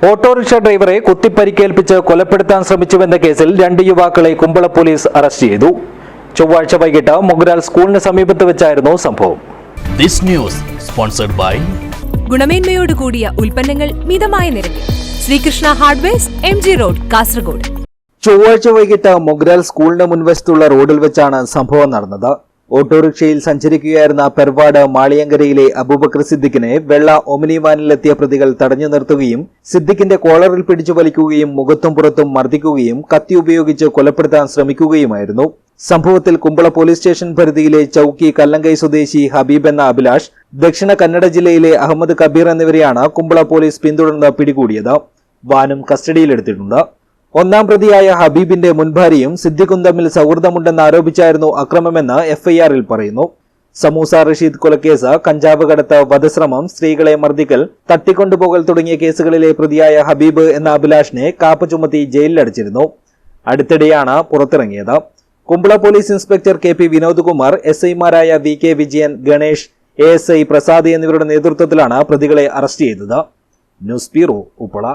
Autorickshaw ഡ്രൈവറെ കുത്തിപ്പരിക്കേൽപ്പിച്ച് കൊലപ്പെടുത്താൻ ശ്രമിച്ചുവെന്ന കേസിൽ 2 യുവാക്കളെ കുമ്പള പോലീസ് അറസ്റ്റ് ചെയ്തു. ചൊവ്വാഴ്ച വൈകിട്ട് മൊഗ്രാൽ സ്കൂളിന് സമീപത്ത് വെച്ചായിരുന്നു സംഭവം. ഗുണമേന്മയോട് കൂടിയ ഉൽപ്പന്നങ്ങൾ മിതമായ നിരക്കിൽ Srikrishna hardwares, MG road, Kasaragod. ചൊവ്വാഴ്ച വൈകിട്ട് മൊഗ്രാൽ സ്കൂളിന് മുൻവശത്തുള്ള റോഡിൽ വെച്ചാണ് സംഭവം നടന്നത്. ഓട്ടോറിക്ഷയിൽ സഞ്ചരിക്കുകയായിരുന്ന പെർവാട് മാളിയങ്കരയിലെ അബൂബക്കർ സിദ്ദിഖിനെ വെള്ള ഒമിനി വാനിലെത്തിയ പ്രതികൾ തടഞ്ഞു നിർത്തുകയും സിദ്ദിഖിന്റെ കോളറിൽ പിടിച്ചു വലിക്കുകയും മുഖത്തും പുറത്തും മർദ്ദിക്കുകയും കത്തി ഉപയോഗിച്ച് കൊലപ്പെടുത്താൻ ശ്രമിക്കുകയുമായിരുന്നു. സംഭവത്തിൽ കുമ്പള പോലീസ് സ്റ്റേഷൻ പരിധിയിലെ ചൌക്കി കല്ലങ്കൈ സ്വദേശി ഹബീബ് എന്ന അഭിലാഷ്, ദക്ഷിണ കന്നഡ ജില്ലയിലെ അഹമ്മദ് കബീർ എന്നിവരെയാണ് കുമ്പള പോലീസ് പിന്തുടർന്ന് പിടികൂടിയത്. വാനും കസ്റ്റഡിയിലെടുത്തിട്ടുണ്ട്. ഒന്നാം പ്രതിയായ ഹബീബിന്റെ മുൻഭാര്യയും സിദ്ദിഖും തമ്മിൽ സൗഹൃദമുണ്ടെന്ന് ആരോപിച്ചായിരുന്നു അക്രമമെന്ന് FIR-ൽ പറയുന്നു. സമൂസ റഷീദ് കൊലക്കേസ്, കഞ്ചാവ് കടത്ത്, വധശ്രമം, സ്ത്രീകളെ മർദ്ദിക്കൽ, തട്ടിക്കൊണ്ടുപോകൽ തുടങ്ങിയ കേസുകളിലെ പ്രതിയായ ഹബീബ് എന്ന അഭിലാഷിനെ കാപ്പ ചുമത്തി ജയിലിലടച്ചിരുന്നു. അടുത്തിടെയാണ് പുറത്തിറങ്ങിയത്. Kumbla police inspector KP Vinod Kumar, SI-മാരായ VK വിജയൻ, ഗണേഷ്, ASI പ്രസാദ് എന്നിവരുടെ നേതൃത്വത്തിലാണ് പ്രതികളെ അറസ്റ്റ് ചെയ്തത്. News bureau, Uppala.